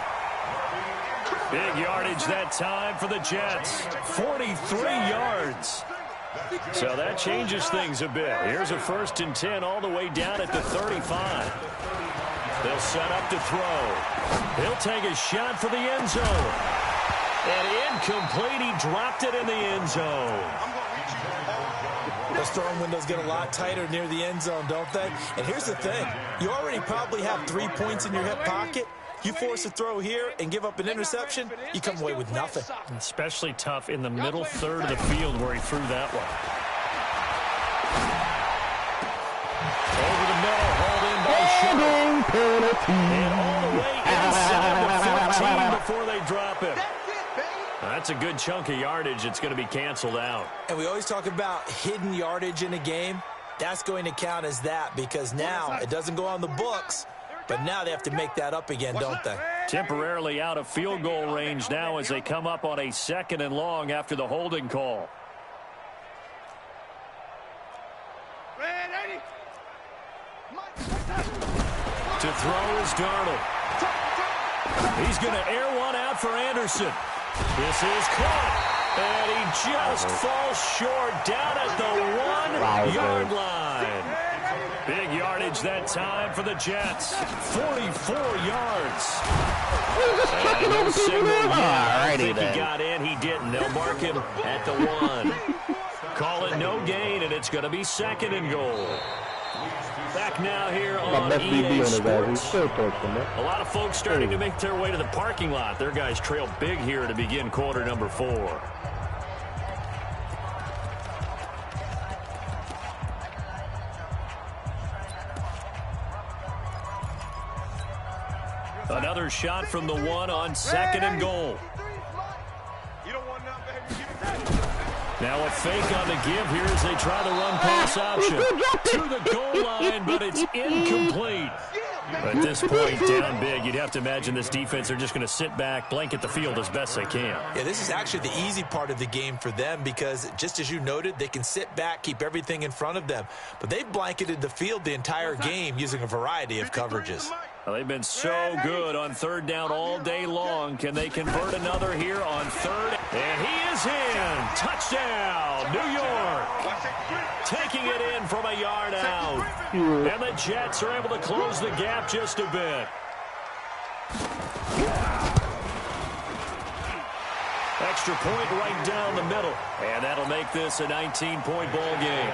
Big yardage that time for the Jets. 43 yards. So that changes things a bit. Here's a 1st and 10 all the way down at the 35. They'll set up to throw. He'll take a shot for the end zone. And incomplete. He dropped it in the end zone. Those throwing windows get a lot tighter near the end zone, don't they? And here's the thing. You already probably have 3 points in your hip pocket. You force a throw here and give up an interception, you come away with nothing. Especially tough in the middle third of the field where he threw that one. Over the middle, hauled in by Shepard. And all the way inside the 15 before they drop him. That's it, baby. That's a good chunk of yardage. It's going to be canceled out. And we always talk about hidden yardage in a game. That's going to count as that because now it doesn't go on the books, but now they have to make that up again, don't they? Temporarily out of field goal range now as they come up on a 2nd and long after the holding call. To throw is Darnold. He's going to air one out for Anderson. This is caught. And he just falls short down at the 1-yard line. Big yardage that time for the Jets. 44 yards. And no signal yet. I think he got in. He didn't. They'll mark him at the 1. Call it no gain, and it's going to be 2nd and goal. Back now here on EA Sports. A lot of folks starting to make their way to the parking lot. Their guys trail big here to begin quarter number 4. Another shot from the 1 on 2nd and goal. Now a fake on the give here as they try the run-pass option. To the goal line, but it's incomplete. At this point, down big, you'd have to imagine this defense are just going to sit back, blanket the field as best they can. Yeah, this is actually the easy part of the game for them because, just as you noted, they can sit back, keep everything in front of them. But they've blanketed the field the entire game using a variety of coverages. Well, they've been so good on 3rd down all day long. Can they convert another here on 3rd? And he is in. Touchdown, New York. Taking it in from a yard out. And the Jets are able to close the gap just a bit. Extra point right down the middle. And that'll make this a 19-point ball game.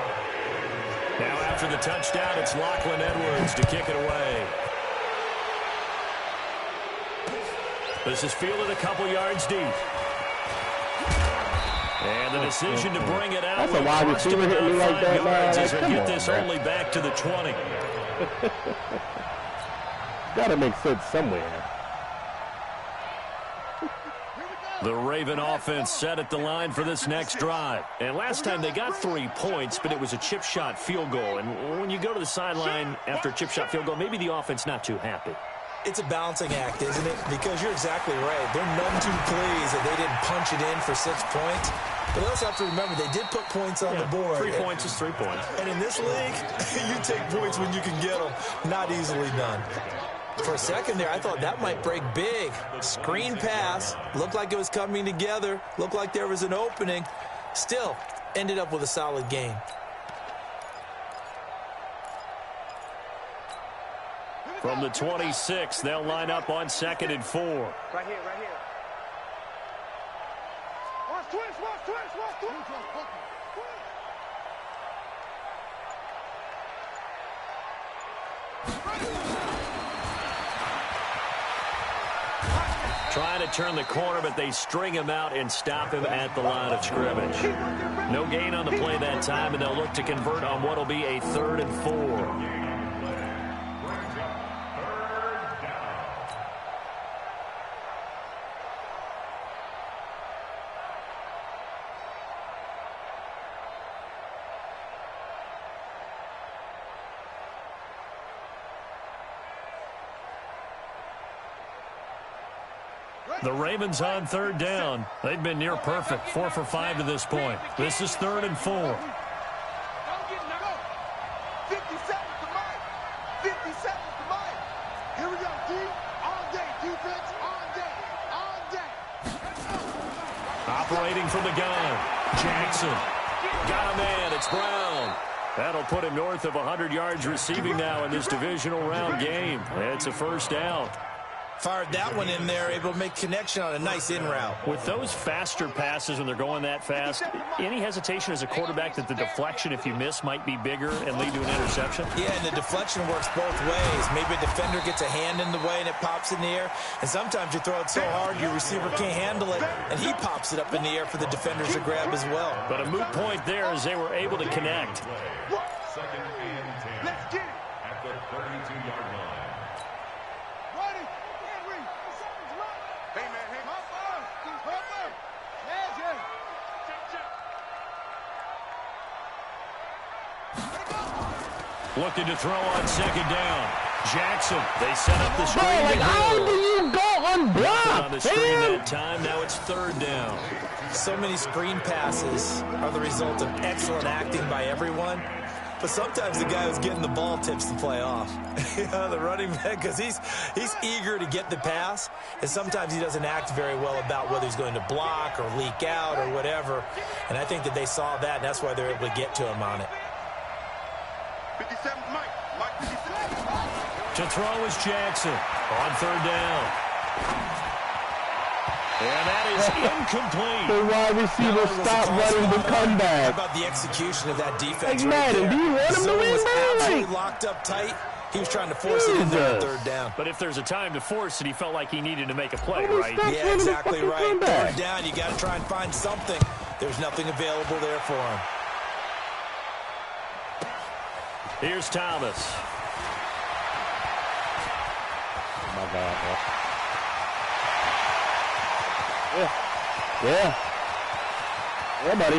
Now after the touchdown, it's Lachlan Edwards to kick it away. This is fielded a couple yards deep. And the decision to bring it out will cost him about 5 yards as he'll get this only back to the 20. Got to make sense somewhere. The Raven offense set at the line for this next drive. And last time they got 3 points, but it was a chip shot field goal. And when you go to the sideline after a chip shot field goal, maybe the offense not too happy. It's a balancing act, isn't it? Because you're exactly right. They're none too pleased that they didn't punch it in for 6 points. But they also have to remember they did put points on the board. 3 points is 3 points. And in this league, you take points when you can get them. Not easily done. For a second there, I thought that might break big. Screen pass. Looked like it was coming together. Looked like there was an opening. Still, ended up with a solid game. From the 26, they'll line up on 2nd and 4. Right here, right here. Watch twist, watch twist, watch twist. Trying to turn the corner, but they string him out and stop him at the line of scrimmage. No gain on the play that time, and they'll look to convert on what will be a 3rd and 4. The Ravens on 3rd down. They've been near perfect, 4 for 5 to this point. This is 3rd and 4. 50 seconds to Mike. 50 seconds to Mike. Here we go, D. All day, defense, all day, all day. Operating from the gun. Jackson. Got a man. It's Brown. That'll put him north of 100 yards receiving now in this divisional round game. It's a 1st down. Fired that one in there, able to make connection on a nice in route. With those faster passes when they're going that fast, any hesitation as a quarterback that the deflection, if you miss, might be bigger and lead to an interception? Yeah, and the deflection works both ways. Maybe a defender gets a hand in the way and it pops in the air. And sometimes you throw it so hard your receiver can't handle it, and he pops it up in the air for the defenders to grab as well. But a moot point there as they were able to connect. 2nd and 10. Let's get it. At the 32-yard line. Ready? Henry. Hey, man, hey. Hop up. Looking to throw on second down. Jackson, they set up the screen. Bro, like, how do you go unblocked, on the screen that time. Now it's third down. So many screen passes are the result of excellent acting by everyone. But sometimes the guy who's getting the ball tips the play off. The running back, because he's eager to get the pass, and sometimes he doesn't act very well about whether he's going to block or leak out or whatever. And I think that they saw that, and that's why they're able to get to him on it. 57, Mike 57. To throw is Jackson on third down. And that is incomplete. The wide receiver stop running the comeback. How about the execution of that defense? Like, Madden, do you want him to win, was man? absolutely locked up tight. He was trying to force it in there on third down. But if there's a time to force it, he felt like he needed to make a play, Oh, right? stop. Yeah, exactly right. Comeback. Third down, you got to try and find something. There's nothing available there for him. Here's Thomas. Oh, my God, bro. Yeah, buddy.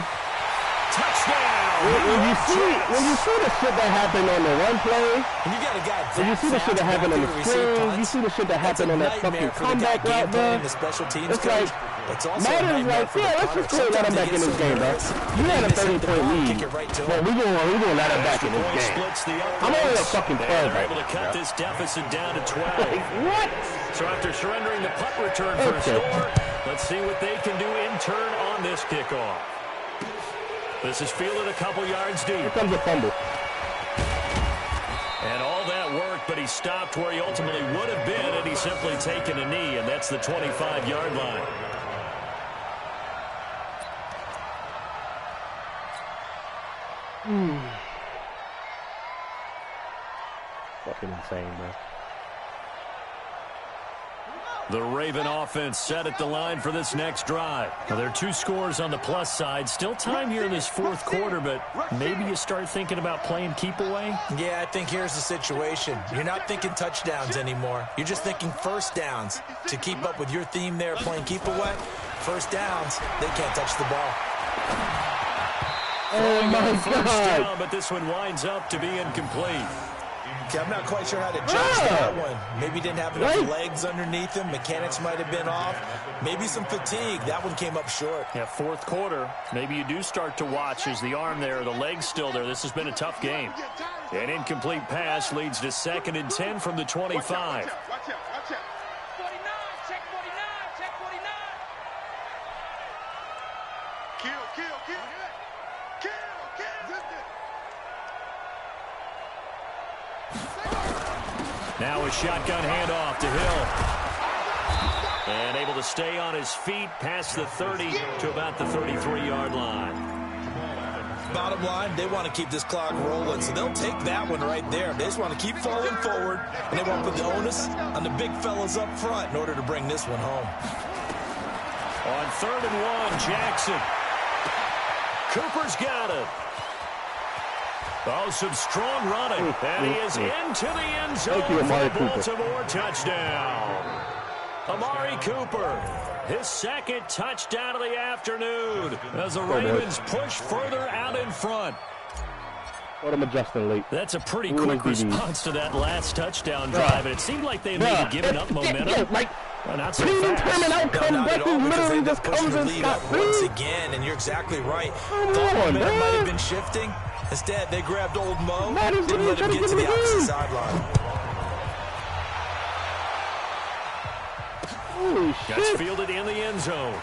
Touchdown! When you see the shit that happened on the run play, And you got a guy when you see the shit that happened on the screen, you see the shit that happened on that fucking comeback route, bro. It's like, Madden's like, yeah, let's just go and let him back in this game, bro. You had a 30-point lead, but we gonna let him back in this game. I'm only a fucking 12 They're right able to cut this deficit down to 12. What? So after surrendering the punt return for a score, let's see what they can do in turn on this kickoff. This is fielded a couple yards deep. Here comes a fumble. And all that worked, but he stopped where he ultimately would have been, and he's simply taken a knee, and that's the 25-yard line. Fucking insane, bro. The Raven offense set at the line for this next drive. Now, there are two scores on the plus side. Still time here in this fourth quarter, but maybe you start thinking about playing keep away? Yeah, I think here's the situation. You're not thinking touchdowns anymore. You're just thinking first downs. To keep up with your theme there, playing keep away, first downs, they can't touch the ball. Oh, my First God. down, but this one winds up to be incomplete. Okay, I'm not quite sure how to judge that one. Maybe didn't have enough legs underneath him. Mechanics might have been off. Maybe some fatigue. That one came up short. Yeah, fourth quarter, maybe you do start to watch as the arm there, the leg's still there. This has been a tough game. An incomplete pass leads to 2nd and 10 from the 25. Watch out. 49, check 49, check 49. Kill. Now a shotgun handoff to Hill. And able to stay on his feet past the 30 to about the 33-yard line. Bottom line, they want to keep this clock rolling, so they'll take that one right there. They just want to keep falling forward, and they want to put the onus on the big fellas up front in order to bring this one home. On 3rd and 1, Jackson. Cooper's got it. Oh, some strong running. And he is into the end zone for the Baltimore touchdown. Amari Cooper, his second touchdown of the afternoon as the Ravens push further out in front. What am adjusting late? That's a pretty quick response to that last touchdown drive, and it seemed like they may have given up momentum. Well, not so Literally just comes in once again, and you're exactly right. Thought momentum might have been shifting. Instead, they grabbed old Mo, didn't let him get to the opposite sideline. Holy shit. That's fielded in the end zone.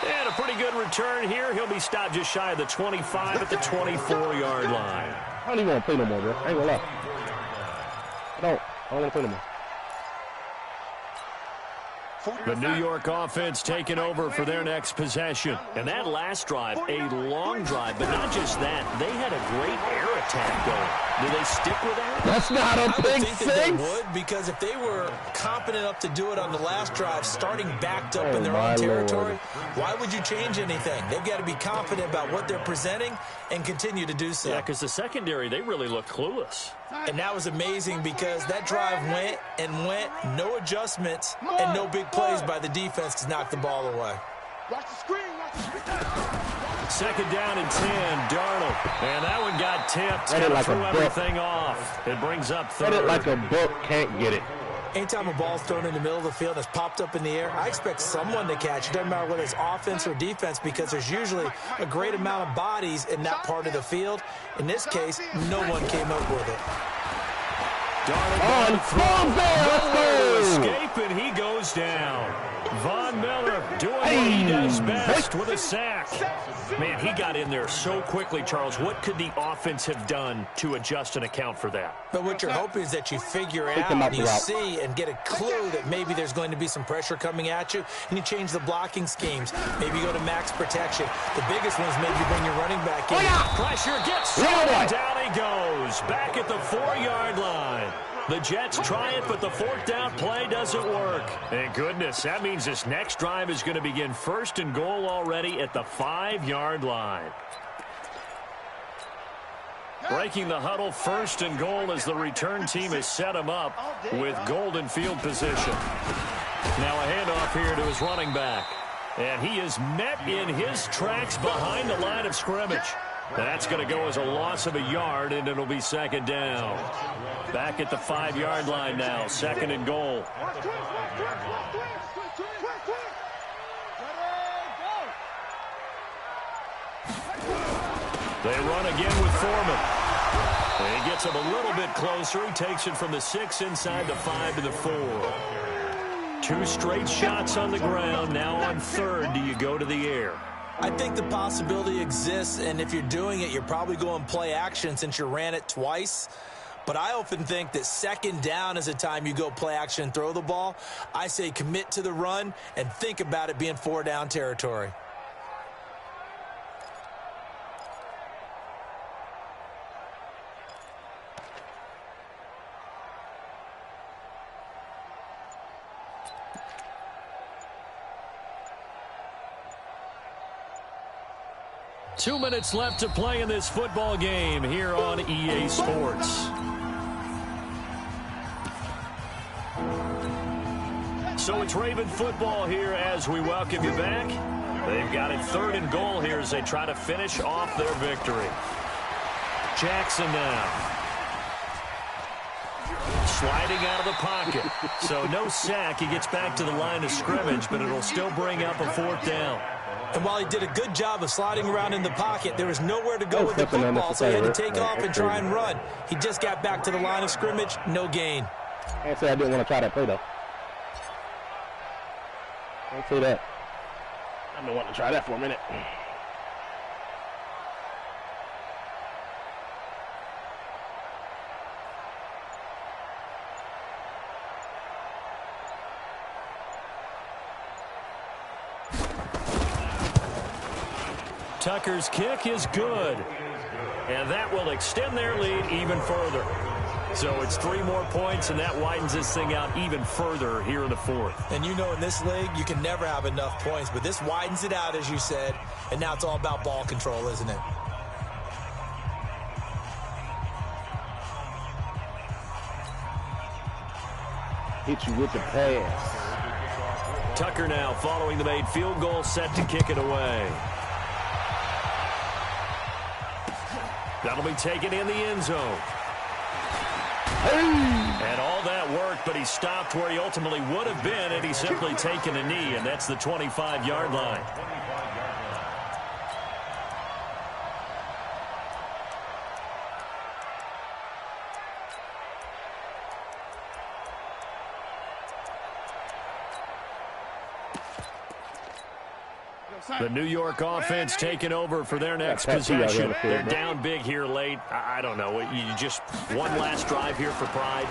And a pretty good return here. He'll be stopped just shy of the 25 at the 24-yard line. I don't even want to play no more, bro. I ain't gonna lie. I don't want to play no more. The New York offense taking over for their next possession. And that last drive, a long drive, but not just that. They had a great air attack going. Do they stick with that? That's not a big thing. They would, because if they were competent enough to do it on the last drive, starting backed up in their own territory, why would you change anything? They've got to be confident about what they're presenting and continue to do so. Yeah, because the secondary, they really looked clueless. And that was amazing because that drive went and went, no adjustments, and no big plays by the defense to knock the ball away. Watch the screen. Second down and 10, Darnold. And that one got tipped. Kind of like threw a everything off. It brings up third. Hit it like a book, can't get it. Anytime a ball's thrown in the middle of the field that's popped up in the air, I expect someone to catch it. Doesn't matter whether it's offense or defense, because there's usually a great amount of bodies in that part of the field. In this case, no one came up with it. Darnold let's go! Escape, and he goes down. Von Miller doing what he does best with a sack. Man, he got in there so quickly, Charles. What could the offense have done to adjust and account for that? But what you're hoping is that you figure out, you see, and get a clue that maybe there's going to be some pressure coming at you, and you change the blocking schemes. Maybe you go to max protection. The biggest one is maybe you bring your running back in. Pressure gets thrown, and down he goes. Back at the 4-yard line. The Jets try it, but the fourth down play doesn't work. Thank goodness. That means this next drive is going to begin first and goal already at the 5-yard line. Breaking the huddle, first and goal as the return team has set him up with golden field position. Now a handoff here to his running back. And he is met in his tracks behind the line of scrimmage. That's going to go as a loss of a yard, and it'll be second down. Back at the 5-yard line now, second and goal. They run again with Foreman. And he gets him a little bit closer. He takes it from the 6 inside the 5 to the 4. 2 straight shots on the ground. Now on third, do you go to the air? I think the possibility exists, and if you're doing it, you're probably going play action since you ran it twice. But I often think that second down is a time you go play action and throw the ball. I say commit to the run and think about it being 4-down territory. Two minutes left to play in this football game here on EA Sports. So it's Raven football here as we welcome you back. They've got it third and goal here as they try to finish off their victory. Jackson now. Sliding out of the pocket. So no sack. He gets back to the line of scrimmage, but it'll still bring up a fourth down. And while he did a good job of sliding around in the pocket, there was nowhere to go with the football, so he had to take off and try and run. He just got back to the line of scrimmage, no gain. Can't say I didn't want to try that play, though. Can't say that. I've been wanting to try that for a minute. Tucker's kick is good. And that will extend their lead even further. So it's 3 more points, and that widens this thing out even further here in the fourth. And you know in this league, you can never have enough points, but this widens it out, as you said, and now it's all about ball control, isn't it? Hit you with the pass. Tucker now following the made field goal, set to kick it away. That'll be taken in the end zone. And all that worked, but he stopped where he ultimately would have been had he simply taken a knee, and that's the 25-yard line. The New York offense taking over for their next possession. They're down big here late. I don't know. You just one last drive here for pride.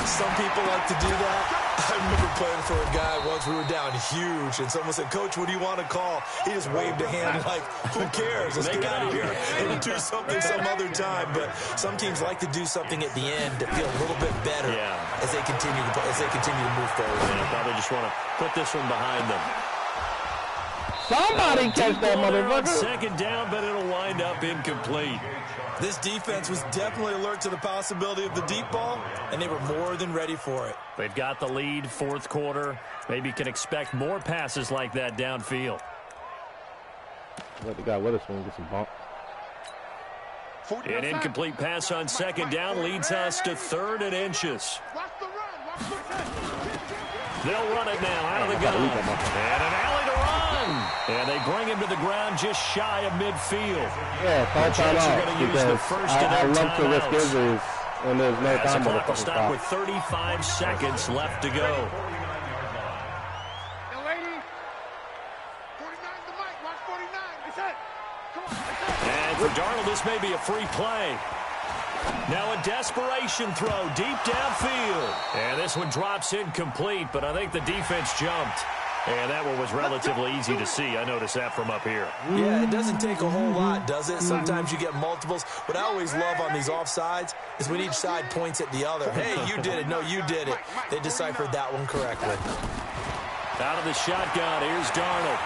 Some people like to do that. I remember playing for a guy once. We were down huge, and someone said, "Coach, what do you want to call?" He just waved a hand like, "Who cares? Let's get out of here and do something some other time." But some teams like to do something at the end to feel a little bit better as they continue to move forward. And I probably just want to put this one behind them. Somebody catch that motherfucker. Second down, but it'll wind up incomplete. This defense was definitely alert to the possibility of the deep ball, and they were more than ready for it. They've got the lead, fourth quarter. Maybe you can expect more passes like that downfield. Let the guy with us get some bump. An incomplete pass on second down leads us to 3rd and inches. They'll run it now out of the gun. And an alley to run. And they bring him to the ground just shy of midfield. Yeah, call time out because I love to risk injuries when there's no time. The clock will stop with 35 seconds left to go. And for Darnold, this may be a free play. Now a desperation throw deep downfield. And this one drops incomplete, but I think the defense jumped. And that one was relatively easy to see. I noticed that from up here. Yeah, it doesn't take a whole lot, does it? Sometimes you get multiples. What I always love on these offsides is when each side points at the other. Hey, you did it. No, you did it. They deciphered that one correctly. Out of the shotgun, here's Darnold.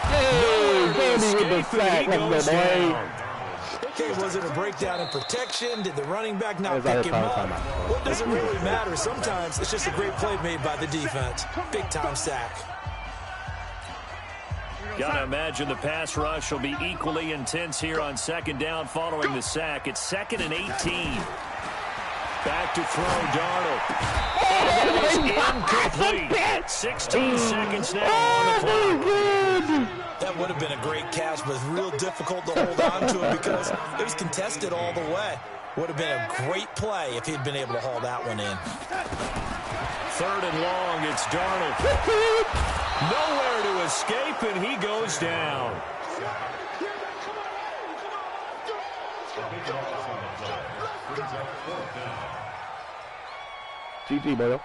Hey, Danny with the sack. Let's go, boy. Okay, was it a breakdown in protection? Did the running back not pick him up? What does it really matter? Sometimes it's just a great play made by the defense. Big-time sack. Gotta imagine the pass rush will be equally intense here on second down following the sack. It's 2nd and 18. Back to throw, Darnold. And that is incomplete. 16 seconds now on the clock. That would have been a great catch, but it's real difficult to hold on to it because it was contested all the way. Would have been a great play if he'd been able to haul that one in. 3rd and long, it's Darnold. Nowhere to escape, and he goes down. GG, boy.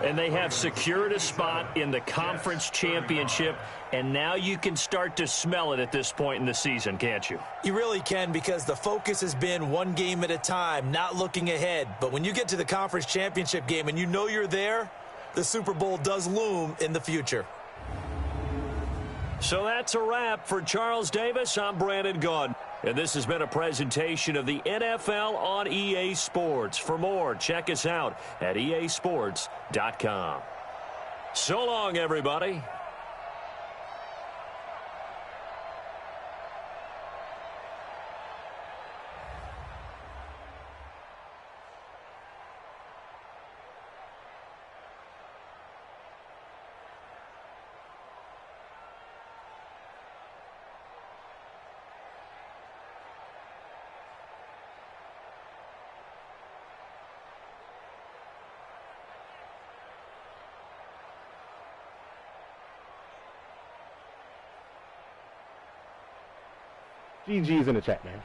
And they have secured a spot in the conference championship, and now you can start to smell it at this point in the season, can't you? You really can, because the focus has been one game at a time, not looking ahead. But when you get to the conference championship game and you know you're there, the Super Bowl does loom in the future. So that's a wrap for Charles Davis. I'm Brandon Gunn. And this has been a presentation of the NFL on EA Sports. For more, check us out at easports.com. So long, everybody. GG's in the chat, man.